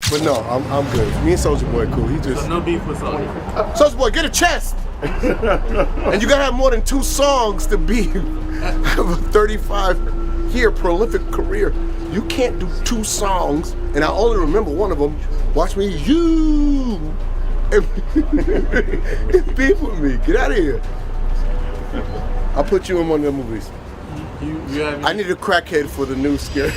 But no, I'm good. Me and Soulja Boy cool. He just So no beef with Soulja. Soulja Boy, get a chest. And you gotta have more than 2 songs to be have a 35-year prolific career. You can't do 2 songs, and I only remember one of them. Watch me, you. And beef with me. Get out of here. I'll put you in one of the movies. I need a crackhead for the new scary.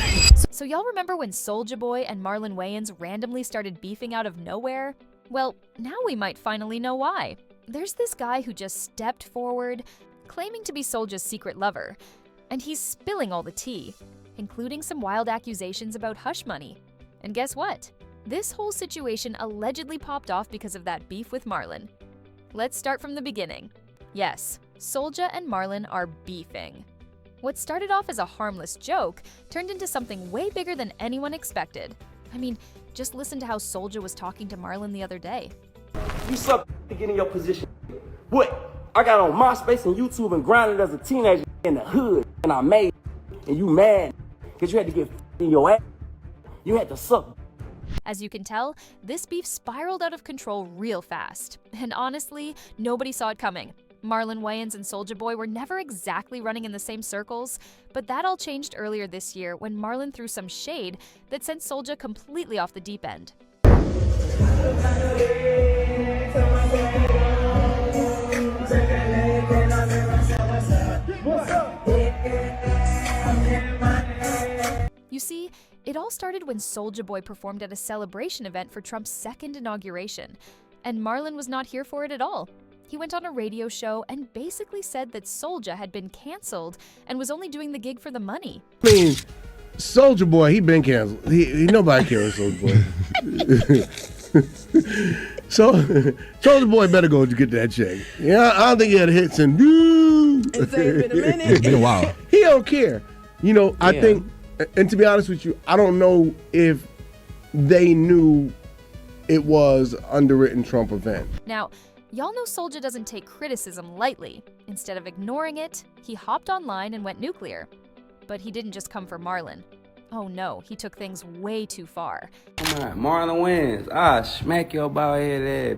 So y'all remember when Soulja Boy and Marlon Wayans randomly started beefing out of nowhere? Well, now we might finally know why. There's this guy who just stepped forward, claiming to be Soulja's secret lover, and he's spilling all the tea, including some wild accusations about hush money. And guess what? This whole situation allegedly popped off because of that beef with Marlon. Let's start from the beginning. Yes, Soulja and Marlon are beefing. What started off as a harmless joke turned into something way bigger than anyone expected. I mean, just listen to how Soulja was talking to Marlon the other day. You suck to get in your position. What? I got on MySpace and YouTube and grinded as a teenager in the hood, and I made it, and you mad because you had to get in your ass. You had to suck. As you can tell, this beef spiraled out of control real fast. And honestly, nobody saw it coming. Marlon Wayans and Soulja Boy were never exactly running in the same circles, but that all changed earlier this year when Marlon threw some shade that sent Soulja completely off the deep end. You see, it all started when Soulja Boy performed at a celebration event for Trump's 2nd inauguration, and Marlon was not here for it at all. He went on a radio show and basically said that Soulja had been canceled and was only doing the gig for the money. I mean, Soulja Boy, he been canceled. He nobody cares, Soulja Boy. So Soulja Boy better go get that check. Yeah, I don't think he had hits and It's been a minute. It's been a while. He don't care. You know, I think, and to be honest with you, I don't know if they knew it was underwritten Trump event. Now, y'all know Soulja doesn't take criticism lightly. Instead of ignoring it, he hopped online and went nuclear. But he didn't just come for Marlon. Oh no, he took things way too far. Come on, Marlon Wayans. Ah, smack your bald head ass.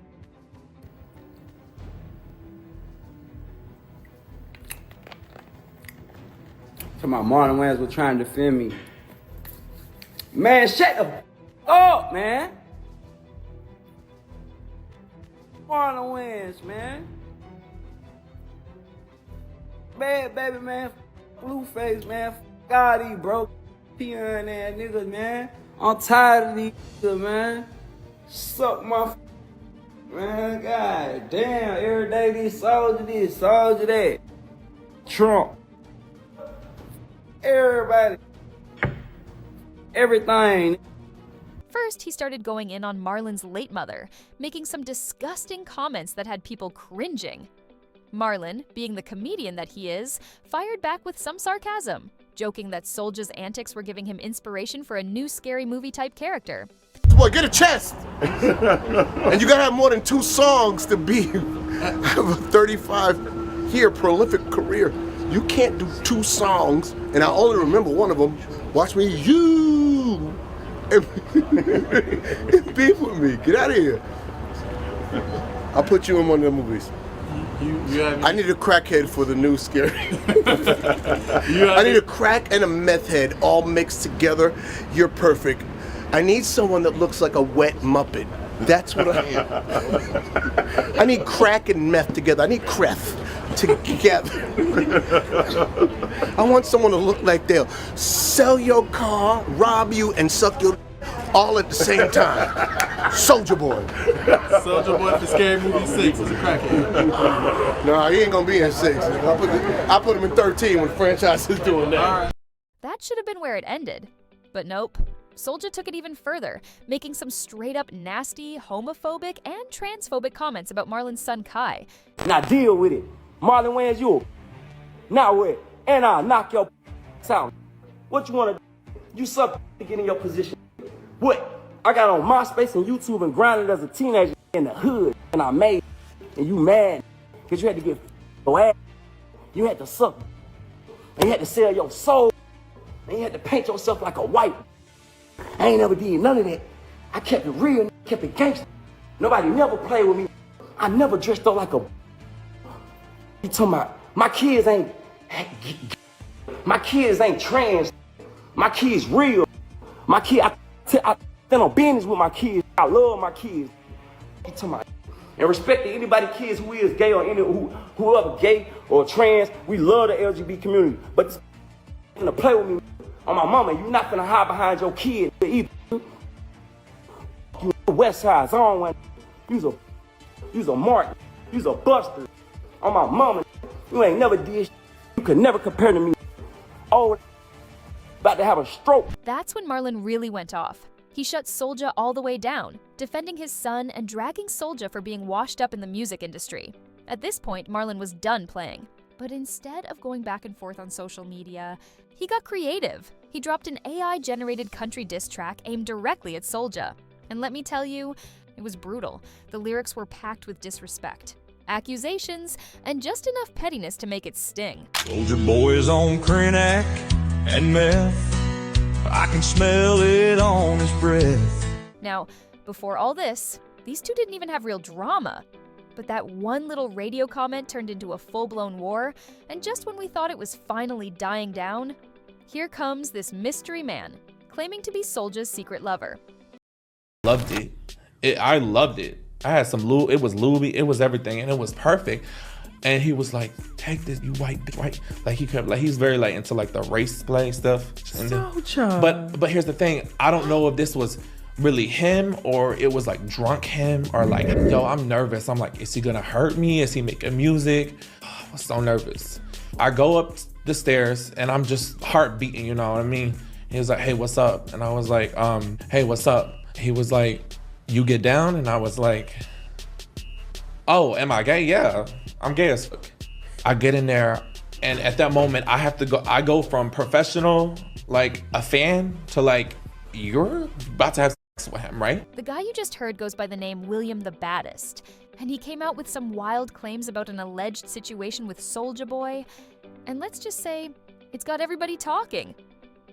Talking about Marlon Wayans was trying to defend me. Man, shut the up, man. Marlon Wayans, man. Bad baby, man. Blue face, man. God, these broke peon ass niggas, man. I'm tired of these niggas, man. Suck my man. God damn, every day this, Soulja that. Trump. Everybody. Everything. First, he started going in on Marlon's late mother, making some disgusting comments that had people cringing. Marlon, being the comedian that he is, fired back with some sarcasm, joking that Soulja's antics were giving him inspiration for a new scary movie-type character. Boy, get a chest. And you gotta have more than 2 songs to be have a 35-year prolific career. You can't do 2 songs, and I only remember one of them. Watch me, you. And beef with me. Get out of here. I'll put you in one of the movies. I need a crackhead for the new scary. I need a crack and a meth head all mixed together. You're perfect. I need someone that looks like a wet Muppet. That's what I am. I need crack and meth together. I need creth together. I want someone to look like they'll sell your car, rob you, and suck your all at the same time. Soulja Boy. Soulja Boy for Scary Movie 6 is a crackhead. Nah, he ain't gonna be in 6. I put him in 13 when the franchise is doing that. That should have been where it ended. But nope. Soulja took it even further, making some straight-up nasty, homophobic, and transphobic comments about Marlon's son Kai. Now deal with it. Marlon Wayans, you. Now what? And I'll knock your out. What you wanna do? You suck to get in your position. What? I got on MySpace and YouTube and grinded as a teenager in the hood, and I made it, and you mad because you had to get your ass. You had to suck, and you had to sell your soul, and you had to paint yourself like a white. I ain't never did none of that. I kept it real, kept it gangster. Nobody never played with me. I never dressed up like a. You talking about my kids ain't trans. My kids real. My kid, I stand on business with my kids. I love my kids. You talking about and respect to anybody kids who is gay or whoever gay or trans. We love the LGBT community, but this gonna play with me on my mama. You not gonna hide behind your kid either. You West Side Zone. You's a mark. You's a buster. On my mama, you ain't never did. You could never compare to me. Oh, about to have a stroke. That's when Marlon really went off. He shut Soulja all the way down, defending his son and dragging Soulja for being washed up in the music industry. At this point, Marlon was done playing. But instead of going back and forth on social media, he got creative. He dropped an AI-generated country diss track aimed directly at Soulja. And let me tell you, it was brutal. The lyrics were packed with disrespect, accusations, and just enough pettiness to make it sting. Soulja Boy's on Krenak and meth. I can smell it on his breath. Now, before all this, these two didn't even have real drama. But that one little radio comment turned into a full-blown war, and just when we thought it was finally dying down, here comes this mystery man, claiming to be Soulja's secret lover. Loved it. I loved it. I had some Louis, it was Louis, it was everything, and it was perfect. And he was like, take this, you white, right? Like he kept, like he's very like into like the race play stuff. And Soulja. But here's the thing, I don't know if this was really him or it was like drunk him or like, yo, I'm nervous. I'm like, is he gonna hurt me? Is he making music? Oh, I was so nervous. I go up the stairs and I'm just heart beating, you know what I mean? He was like, hey, what's up? And I was like, hey, what's up? He was like, you get down? And I was like, oh, am I gay? Yeah, I'm gay as fuck. I get in there, and at that moment, I go from professional, like a fan, to like, you're about to have sex with him, right? The guy you just heard goes by the name William the Baddest, and he came out with some wild claims about an alleged situation with Soulja Boy, and let's just say, it's got everybody talking.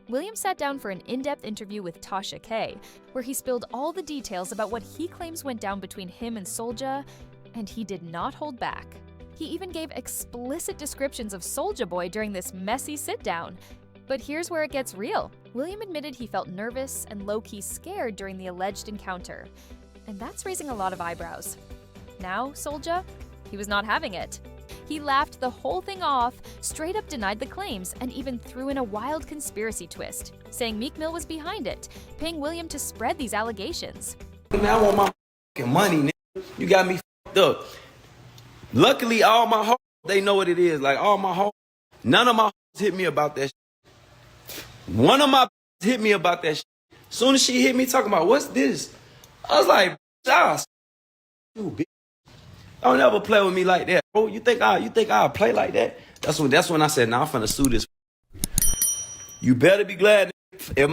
William sat down for an in-depth interview with Tasha K, where he spilled all the details about what he claims went down between him and Soulja, and he did not hold back. He even gave explicit descriptions of Soulja Boy during this messy sit-down. But here's where it gets real. William admitted he felt nervous and low-key scared during the alleged encounter, and that's raising a lot of eyebrows. Now, Soulja, he was not having it. He laughed the whole thing off, straight up denied the claims, and even threw in a wild conspiracy twist, saying Meek Mill was behind it, paying William to spread these allegations. Now I want my fucking money, nigga. You got me fucked up. Luckily, all my hoes, they know what it is. Like, all my hoes, none of my hoes hit me about that shit. One of my hit me about that shit. Soon as she hit me talking about, what's this? I was like, you bitch. Don't ever play with me like that, bro. You think I'll play like that? That's when I said, nah, I'm finna sue this. You better be glad. If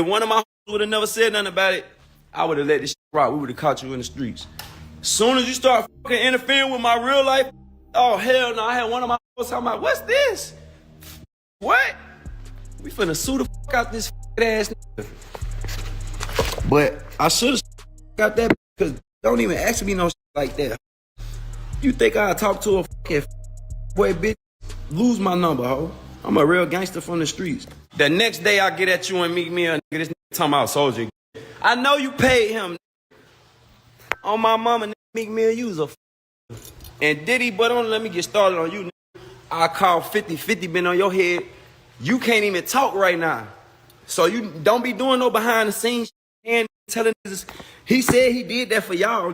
one of my hoes would have never said nothing about it, I would have let this shit rock. We would have caught you in the streets. Soon as you start fucking interfering with my real life, oh hell no, I had one of my hoes talking about, what's this? What? We finna sue the fuck out this ass nigga. But I should've got that because don't even ask me no shit like that. You think I'll talk to a fucking boy, bitch? Lose my number, ho. I'm a real gangster from the streets. The next day I get at you and Meek Mill, nigga, this nigga talking about Soulja. I know you paid him. On my mama, Meek Mill, you was a and Diddy, but don't let me get started on you. I call 50 been on your head. You can't even talk right now. So you don't be doing no behind the scenes and telling us he said he did that for y'all.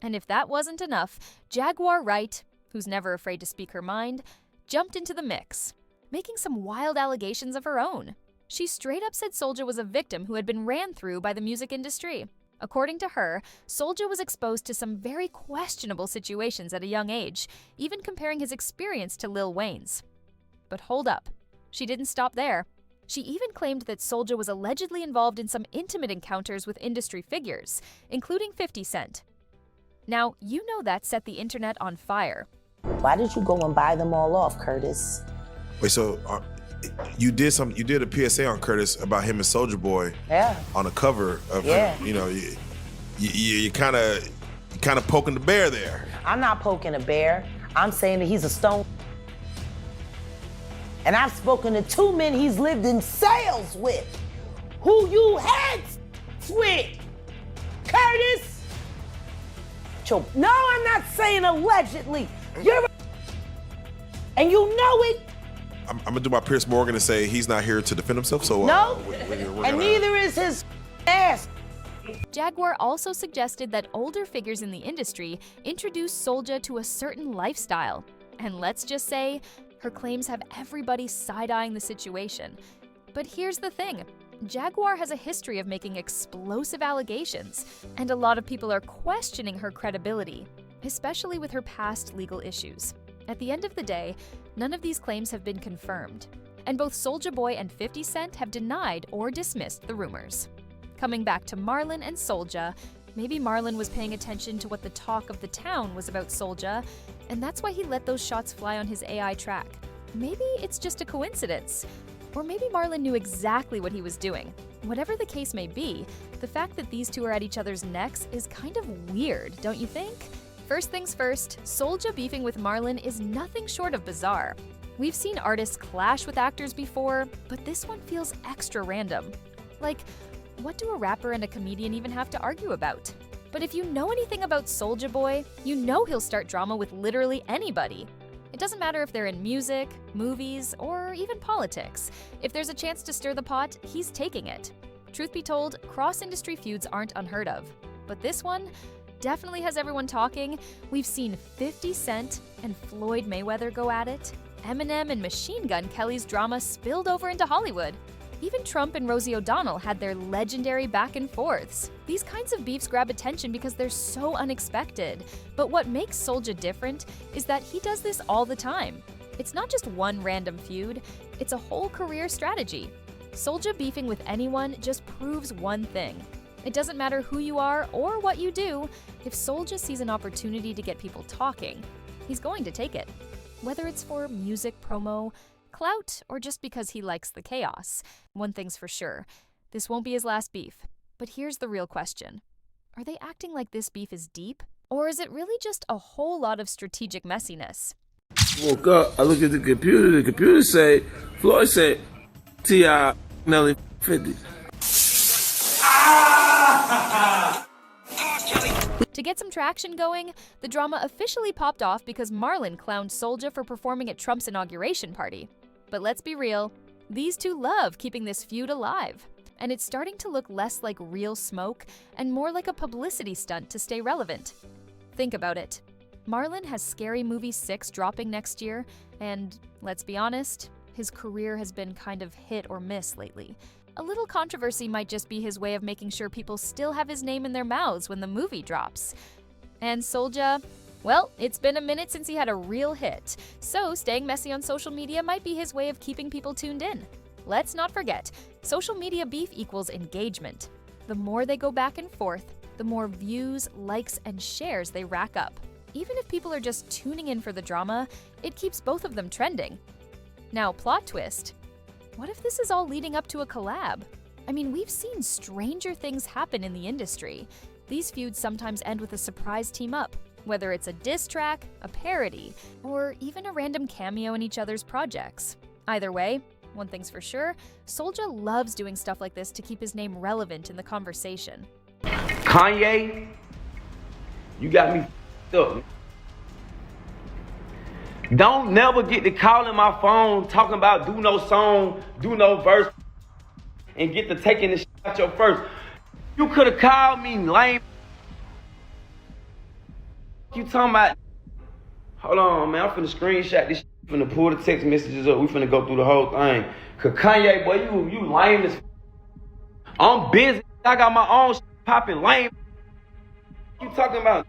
And if that wasn't enough, Jaguar Wright, who's never afraid to speak her mind, jumped into the mix, making some wild allegations of her own. She straight up said Soulja was a victim who had been ran through by the music industry. According to her, Soulja was exposed to some very questionable situations at a young age, even comparing his experience to Lil Wayne's. But hold up, she didn't stop there. She even claimed that Soulja was allegedly involved in some intimate encounters with industry figures, including 50 Cent. Now, you know that set the internet on fire. Why did you go and buy them all off, Curtis? Wait, so you did a PSA on Curtis about him and Soulja Boy. Yeah. On the cover of Yeah. him, you know, you kind of poking the bear there. I'm not poking a bear. I'm saying that he's a stone. And I've spoken to 2 men he's lived in sales with, who you had with. Curtis. No, I'm not saying allegedly. You're and you know it. I'm gonna do my Pierce Morgan and say he's not here to defend himself. So No, we're and neither is his ass. Jaguar also suggested that older figures in the industry introduce Soulja to a certain lifestyle. And let's just say, her claims have everybody side-eyeing the situation. But here's the thing. Jaguar has a history of making explosive allegations, and a lot of people are questioning her credibility, especially with her past legal issues. At the end of the day, none of these claims have been confirmed, and both Soulja Boy and 50 Cent have denied or dismissed the rumors. Coming back to Marlon and Soulja, maybe Marlon was paying attention to what the talk of the town was about Soulja, and that's why he let those shots fly on his AI track. Maybe it's just a coincidence. Or maybe Marlon knew exactly what he was doing. Whatever the case may be, the fact that these two are at each other's necks is kind of weird, don't you think? First things first, Soulja beefing with Marlon is nothing short of bizarre. We've seen artists clash with actors before, but this one feels extra random. Like, what do a rapper and a comedian even have to argue about? But if you know anything about Soulja Boy, you know he'll start drama with literally anybody. It doesn't matter if they're in music, movies, or even politics. If there's a chance to stir the pot, he's taking it. Truth be told, cross-industry feuds aren't unheard of. But this one definitely has everyone talking. We've seen 50 Cent and Floyd Mayweather go at it. Eminem and Machine Gun Kelly's drama spilled over into Hollywood. Even Trump and Rosie O'Donnell had their legendary back and forths. These kinds of beefs grab attention because they're so unexpected. But what makes Soulja different is that he does this all the time. It's not just one random feud, it's a whole career strategy. Soulja beefing with anyone just proves one thing. It doesn't matter who you are or what you do, if Soulja sees an opportunity to get people talking, he's going to take it. Whether it's for music promo, clout, or just because he likes the chaos. One thing's for sure, this won't be his last beef. But here's the real question. Are they acting like this beef is deep? Or is it really just a whole lot of strategic messiness? Woke up, I look at the computer say, Floyd said, T.I. Nelly 50. To get some traction going, the drama officially popped off because Marlon clowned Soulja for performing at Trump's inauguration party. But let's be real, these two love keeping this feud alive. And it's starting to look less like real smoke and more like a publicity stunt to stay relevant. Think about it. Marlon has Scary Movie 6 dropping next year, and let's be honest, his career has been kind of hit or miss lately. A little controversy might just be his way of making sure people still have his name in their mouths when the movie drops. And Soulja, well, it's been a minute since he had a real hit, so staying messy on social media might be his way of keeping people tuned in. Let's not forget, social media beef equals engagement. The more they go back and forth, the more views, likes, and shares they rack up. Even if people are just tuning in for the drama, it keeps both of them trending. Now, plot twist. What if this is all leading up to a collab? I mean, we've seen stranger things happen in the industry. These feuds sometimes end with a surprise team up, whether it's a diss track, a parody, or even a random cameo in each other's projects. Either way, one thing's for sure, Soulja loves doing stuff like this to keep his name relevant in the conversation. Kanye, you got me up. Don't never get to calling my phone talking about do no song, do no verse, and get to taking this shit out your first. You could have called me lame. You talking about? Hold on, man. I'm finna screenshot this shit. Finna pull the text messages up. We finna go through the whole thing. Cause Kanye, boy, you lame as. I'm busy. I got my own shit popping lame. You talking about?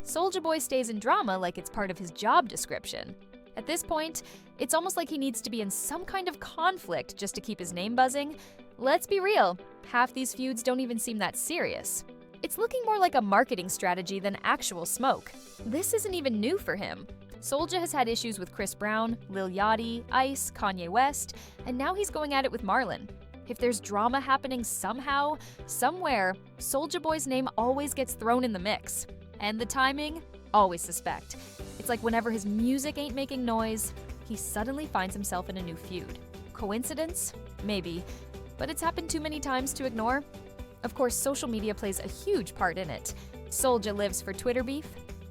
Soulja Boy stays in drama like it's part of his job description. At this point, it's almost like he needs to be in some kind of conflict just to keep his name buzzing. Let's be real, half these feuds don't even seem that serious. It's looking more like a marketing strategy than actual smoke. This isn't even new for him. Soulja has had issues with Chris Brown, Lil Yachty, Ice, Kanye West, and now he's going at it with Marlon. If there's drama happening somehow, somewhere, Soulja Boy's name always gets thrown in the mix. And the timing? Always suspect. It's like whenever his music ain't making noise, he suddenly finds himself in a new feud. Coincidence? Maybe. But it's happened too many times to ignore. Of course, social media plays a huge part in it. Soulja lives for Twitter beef.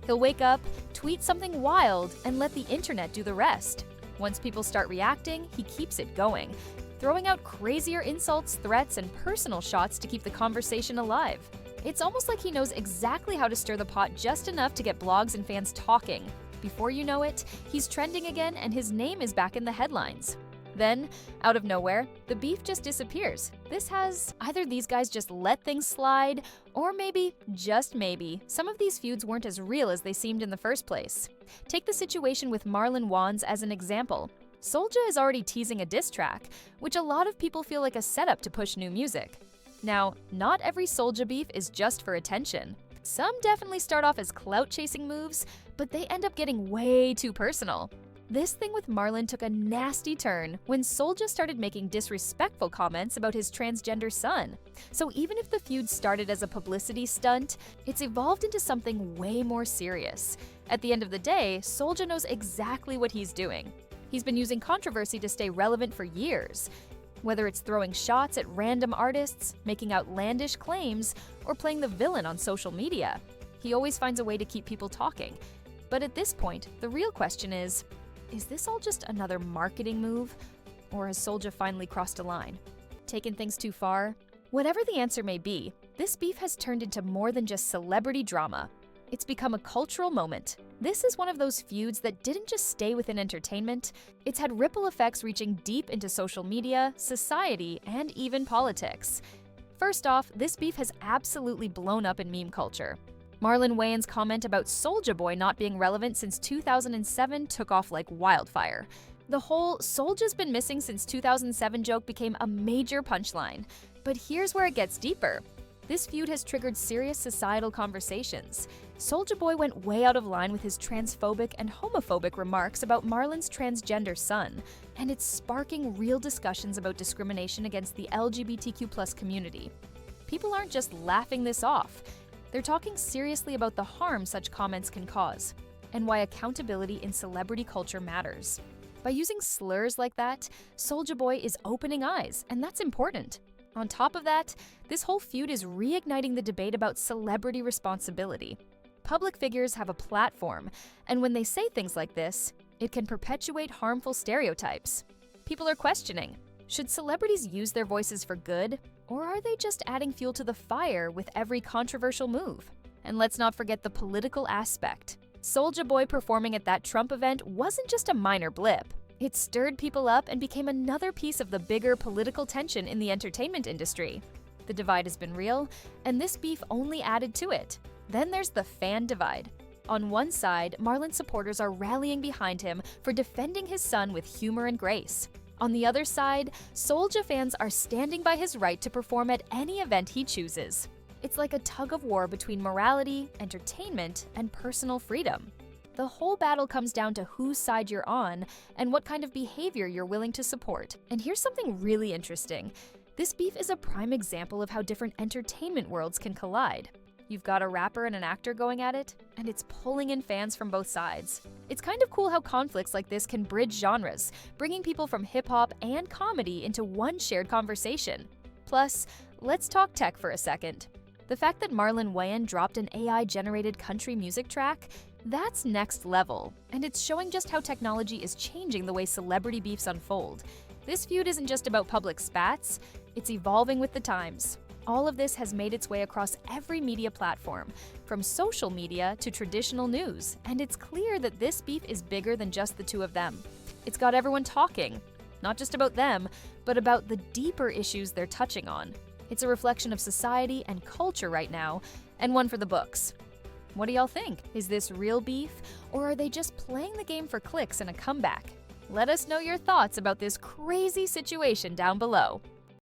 He'll wake up, tweet something wild, and let the internet do the rest. Once people start reacting, he keeps it going, throwing out crazier insults, threats, and personal shots to keep the conversation alive. It's almost like he knows exactly how to stir the pot just enough to get blogs and fans talking. Before you know it, he's trending again and his name is back in the headlines. Then, out of nowhere, the beef just disappears. This has either these guys just let things slide, or maybe, just maybe, some of these feuds weren't as real as they seemed in the first place. Take the situation with Marlon Wayans as an example. Soulja is already teasing a diss track, which a lot of people feel like a setup to push new music. Now, not every Soulja beef is just for attention. Some definitely start off as clout-chasing moves, but they end up getting way too personal. This thing with Marlon took a nasty turn when Soulja started making disrespectful comments about his transgender son. So even if the feud started as a publicity stunt, it's evolved into something way more serious. At the end of the day, Soulja knows exactly what he's doing. He's been using controversy to stay relevant for years. Whether it's throwing shots at random artists, making outlandish claims, or playing the villain on social media, he always finds a way to keep people talking. But at this point, the real question is this all just another marketing move? Or has Soulja finally crossed a line? Taken things too far? Whatever the answer may be, this beef has turned into more than just celebrity drama. It's become a cultural moment. This is one of those feuds that didn't just stay within entertainment, it's had ripple effects reaching deep into social media, society, and even politics. First off, this beef has absolutely blown up in meme culture. Marlon Wayans' comment about Soulja Boy not being relevant since 2007 took off like wildfire. The whole "Soulja's been missing since 2007" joke became a major punchline. But here's where it gets deeper. This feud has triggered serious societal conversations. Soulja Boy went way out of line with his transphobic and homophobic remarks about Marlon's transgender son, and it's sparking real discussions about discrimination against the LGBTQ+ community. People aren't just laughing this off. They're talking seriously about the harm such comments can cause, and why accountability in celebrity culture matters. By using slurs like that, Soulja Boy is opening eyes, and that's important. On top of that, this whole feud is reigniting the debate about celebrity responsibility. Public figures have a platform, and when they say things like this, it can perpetuate harmful stereotypes. People are questioning, should celebrities use their voices for good, or are they just adding fuel to the fire with every controversial move? And let's not forget the political aspect. Soulja Boy performing at that Trump event wasn't just a minor blip. It stirred people up and became another piece of the bigger political tension in the entertainment industry. The divide has been real, and this beef only added to it. Then there's the fan divide. On one side, Marlon supporters are rallying behind him for defending his son with humor and grace. On the other side, Soulja fans are standing by his right to perform at any event he chooses. It's like a tug of war between morality, entertainment, and personal freedom. The whole battle comes down to whose side you're on and what kind of behavior you're willing to support. And here's something really interesting. This beef is a prime example of how different entertainment worlds can collide. You've got a rapper and an actor going at it, and it's pulling in fans from both sides. It's kind of cool how conflicts like this can bridge genres, bringing people from hip-hop and comedy into one shared conversation. Plus, let's talk tech for a second. The fact that Marlon Wayans dropped an AI-generated country music track, that's next level, and it's showing just how technology is changing the way celebrity beefs unfold. This feud isn't just about public spats, it's evolving with the times. All of this has made its way across every media platform, from social media to traditional news, and it's clear that this beef is bigger than just the two of them. It's got everyone talking, not just about them, but about the deeper issues they're touching on. It's a reflection of society and culture right now, and one for the books. What do y'all think? Is this real beef, or are they just playing the game for clicks and a comeback? Let us know your thoughts about this crazy situation down below.